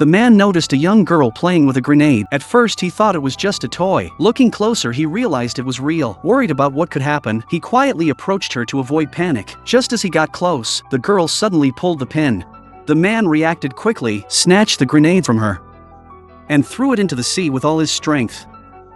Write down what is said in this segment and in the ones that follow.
The man noticed a young girl playing with a grenade. At first he thought it was just a toy. Looking closer he realized it was real. Worried about what could happen, he quietly approached her to avoid panic. Just as he got close, the girl suddenly pulled the pin. The man reacted quickly, snatched the grenade from her, and threw it into the sea with all his strength.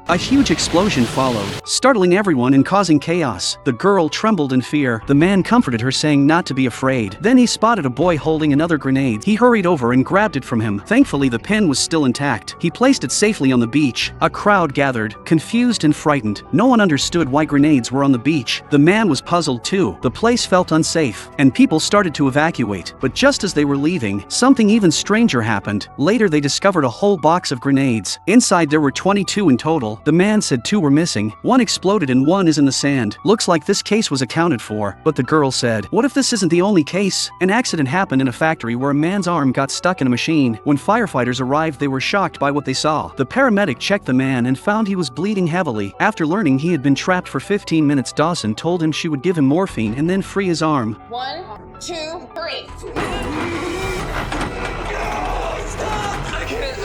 A huge explosion followed, startling everyone and causing chaos. The girl trembled in fear. The man comforted her, saying not to be afraid. Then he spotted a boy holding another grenade. He hurried over and grabbed it from him. Thankfully, the pin was still intact. He placed it safely on the beach. A crowd gathered, confused and frightened. No one understood why grenades were on the beach. The man was puzzled too. The place felt unsafe, and people started to evacuate. But just as they were leaving, something even stranger happened. Later, they discovered a whole box of grenades. Inside, there were 22 in total. The man said 2 were missing. 1 exploded and 1 is in the sand. Looks like this case was accounted for. But the girl said, "What if this isn't the only case?" An accident happened in a factory where a man's arm got stuck in a machine. When firefighters arrived, they were shocked by what they saw. The paramedic checked the man and found he was bleeding heavily. After learning he had been trapped for 15 minutes, Dawson told him she would give him morphine and then free his arm. 1, 2, 3.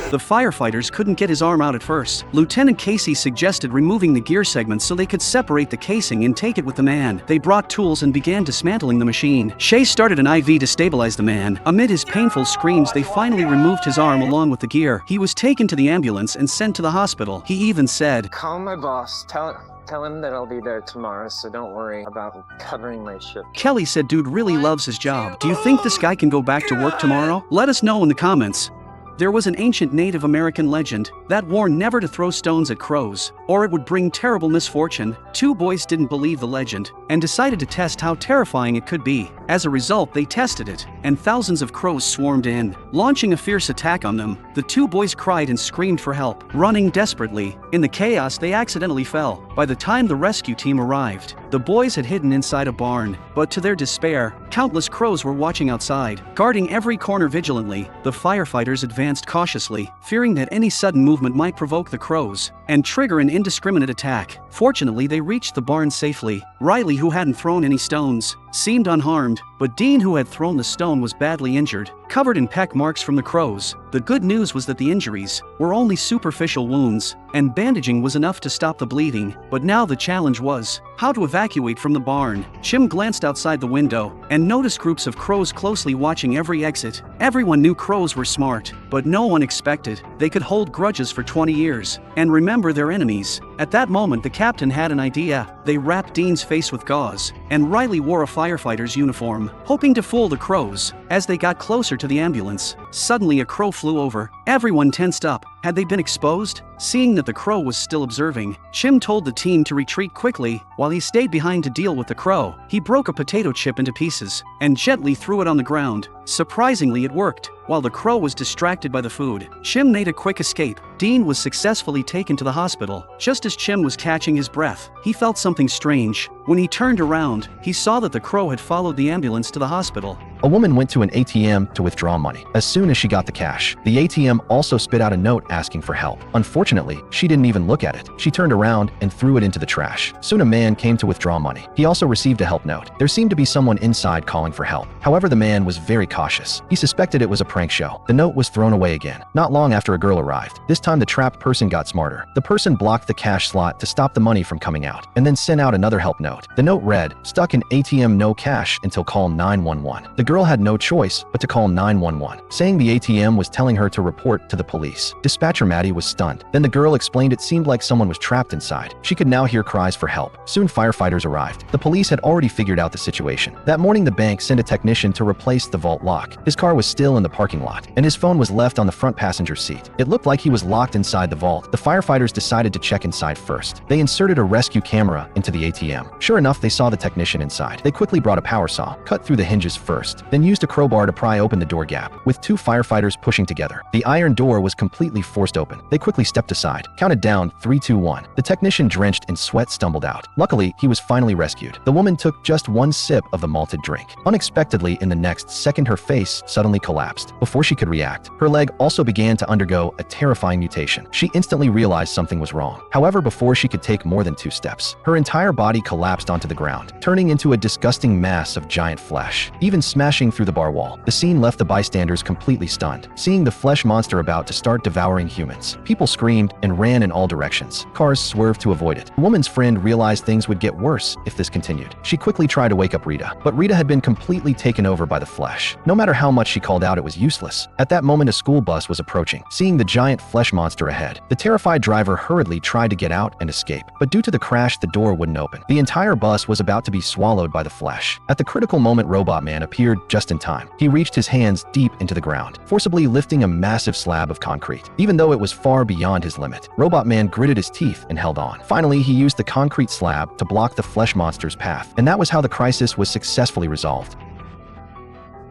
The firefighters couldn't get his arm out at first. Lieutenant Casey suggested removing the gear segments so they could separate the casing and take it with the man. They brought tools and began dismantling the machine. Shay started an IV to stabilize the man. Amid his painful screams, they finally removed his arm along with the gear. He was taken to the ambulance and sent to the hospital. He even said, "Call my boss. Tell him that I'll be there tomorrow, so don't worry about covering my shift." Kelly said dude really loves his job. Do you think this guy can go back to work tomorrow? Let us know in the comments. There was an ancient Native American legend that warned never to throw stones at crows, or it would bring terrible misfortune. 2 boys didn't believe the legend and decided to test how terrifying it could be. As a result, they tested it, and thousands of crows swarmed in, launching a fierce attack on them. The 2 boys cried and screamed for help, running desperately. In the chaos, they accidentally fell. By the time the rescue team arrived, the boys had hidden inside a barn, but to their despair, countless crows were watching outside, guarding every corner vigilantly. The firefighters advanced cautiously, fearing that any sudden movement might provoke the crows and trigger an indiscriminate attack. Fortunately, they reached the barn safely. Riley, who hadn't thrown any stones, seemed unharmed, but Dean, who had thrown the stone, was badly injured, covered in peck marks from the crows. The good news was that the injuries were only superficial wounds, and bandaging was enough to stop the bleeding. But now the challenge was how to evacuate from the barn. Jim glanced outside the window and noticed groups of crows closely watching every exit. Everyone knew crows were smart, but no one expected they could hold grudges for 20 years and remember their enemies. At that moment, the captain had an idea. They wrapped Dean's face with gauze, and Riley wore a firefighter's uniform, hoping to fool the crows. As they got closer to the ambulance, suddenly a crow flew over. Everyone tensed up. Had they been exposed? Seeing that the crow was still observing, Jim told the team to retreat quickly while he stayed behind to deal with the crow. He broke a potato chip into pieces and gently threw it on the ground. Surprisingly, it worked. While the crow was distracted by the food, Chim made a quick escape. Dean was successfully taken to the hospital. Just as Chim was catching his breath, he felt something strange. When he turned around, he saw that the crow had followed the ambulance to the hospital. A woman went to an ATM to withdraw money. As soon as she got the cash, the ATM also spit out a note asking for help. Unfortunately, she didn't even look at it. She turned around and threw it into the trash. Soon a man came to withdraw money. He also received a help note. There seemed to be someone inside calling for help. However, the man was very cautious. He suspected it was a prank show. The note was thrown away again. Not long after, a girl arrived. This time the trapped person got smarter. The person blocked the cash slot to stop the money from coming out, and then sent out another help note. The note read, "Stuck in ATM, no cash until call 911. The girl had no choice but to call 911, saying the ATM was telling her to report to the police. Dispatcher Maddie was stunned. Then the girl explained it seemed like someone was trapped inside. She could now hear cries for help. Soon firefighters arrived. The police had already figured out the situation. That morning the bank sent a technician to replace the vault lock. His car was still in the parking lot, and his phone was left on the front passenger seat. It looked like he was locked inside the vault. The firefighters decided to check inside first. They inserted a rescue camera into the ATM. Sure enough, they saw the technician inside. They quickly brought a power saw, cut through the hinges first, then used a crowbar to pry open the door gap. With 2 firefighters pushing together, the iron door was completely forced open. They quickly stepped aside, counted down 3, 2, 1. The technician, drenched in sweat, stumbled out. Luckily, he was finally rescued. The woman took just 1 sip of the malted drink. Unexpectedly, in the next second, her face suddenly collapsed. Before she could react, her leg also began to undergo a terrifying mutation. She instantly realized something was wrong. However, before she could take more than 2 steps, her entire body collapsed onto the ground, turning into a disgusting mass of giant flesh. Even smashed smashing through the bar wall. The scene left the bystanders completely stunned, seeing the flesh monster about to start devouring humans. People screamed and ran in all directions. Cars swerved to avoid it. The woman's friend realized things would get worse if this continued. She quickly tried to wake up Rita, but Rita had been completely taken over by the flesh. No matter how much she called out, it was useless. At that moment, a school bus was approaching. Seeing the giant flesh monster ahead, the terrified driver hurriedly tried to get out and escape, but due to the crash, the door wouldn't open. The entire bus was about to be swallowed by the flesh. At the critical moment, Robot Man appeared just in time. He reached his hands deep into the ground, forcibly lifting a massive slab of concrete. Even though it was far beyond his limit, Robot Man gritted his teeth and held on. Finally, he used the concrete slab to block the flesh monster's path, and that was how the crisis was successfully resolved.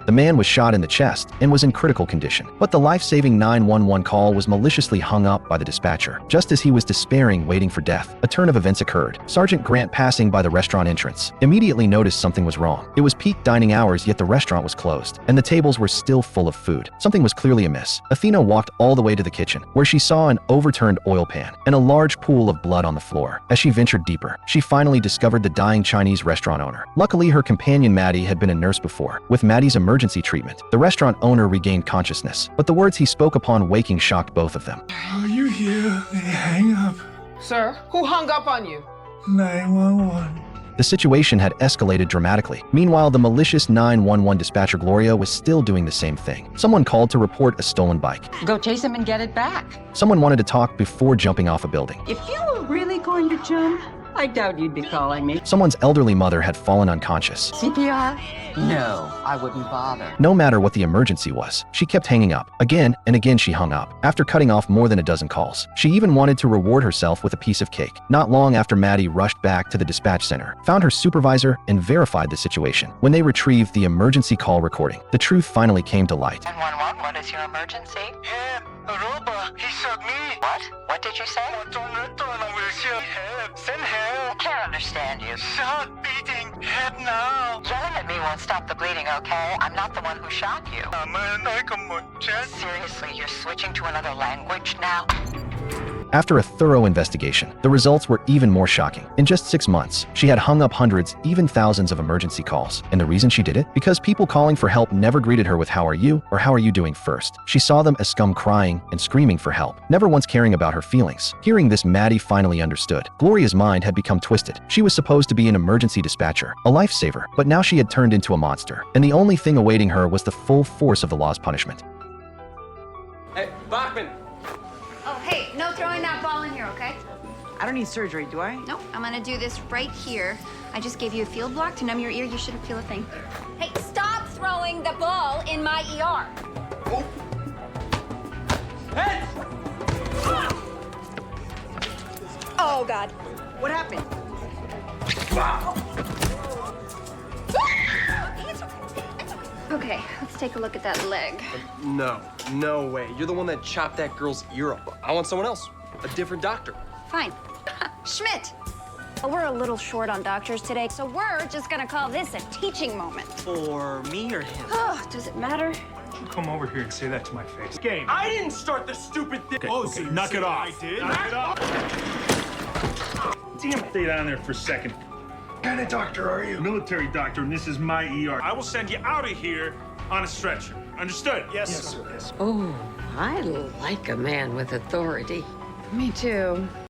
The man was shot in the chest and was in critical condition, but the life-saving 911 call was maliciously hung up by the dispatcher. Just as he was despairing, waiting for death, a turn of events occurred. Sergeant Grant, passing by the restaurant entrance, immediately noticed something was wrong. It was peak dining hours, yet the restaurant was closed, and the tables were still full of food. Something was clearly amiss. Athena walked all the way to the kitchen, where she saw an overturned oil pan and a large pool of blood on the floor. As she ventured deeper, she finally discovered the dying Chinese restaurant owner. Luckily, her companion Maddie had been a nurse before. With Maddie's emergency treatment, the restaurant owner regained consciousness, but the words he spoke upon waking shocked both of them. Are you here? They hang up. Sir, who hung up on you? 911. The situation had escalated dramatically. Meanwhile, the malicious 911 dispatcher Gloria was still doing the same thing. Someone called to report a stolen bike. Go chase him and get it back. Someone wanted to talk before jumping off a building. If you were really going to jump, I doubt you'd be calling me. Someone's elderly mother had fallen unconscious. CPR? No, I wouldn't bother. No matter what the emergency was, she kept hanging up. Again and again she hung up, after cutting off more than a dozen calls. She even wanted to reward herself with a piece of cake. Not long after, Maddie rushed back to the dispatch center, found her supervisor, and verified the situation. When they retrieved the emergency call recording, the truth finally came to light. 911, what is your emergency? Help! A robot! He shot me! What? What did you say? Help! Send I help! can't understand you. Shot! Beating! Help now! Yelling at me won't stop the bleeding, okay? I'm not the one who shot you. Seriously, you're switching to another language now? After a thorough investigation, the results were even more shocking. In just 6 months, she had hung up hundreds, even thousands of emergency calls. And the reason she did it? Because people calling for help never greeted her with "How are you?" or "How are you doing?" first. She saw them as scum, crying and screaming for help, never once caring about her feelings. Hearing this, Maddie finally understood. Gloria's mind had become twisted. She was supposed to be an emergency dispatcher, a lifesaver, but now she had turned into a monster. And the only thing awaiting her was the full force of the law's punishment. Hey, Bachman! Oh, hey, no throwing that ball in here, okay? I don't need surgery, do I? Nope, I'm gonna do this right here. I just gave you a field block to numb your ear. You shouldn't feel a thing. Hey, stop throwing the ball in my ER. Heads! Oh, God. What happened? Okay, let's take a look at that leg. No, no way. You're the one that chopped that girl's ear off. I want someone else. A different doctor. Fine. Schmidt. We're a little short on doctors today, so we're just gonna call this a teaching moment. For me or him? Oh, does it matter? Come over here and say that to my face. Game. I didn't start the stupid thing. Okay, knock it off. I did? Knock it off. Damn it. Stay down there for a second. What kind of doctor are you? Military doctor, and this is my ER. I will send you out of here on a stretcher. Understood? Yes, sir. Yes. Oh, I like a man with authority. Me too.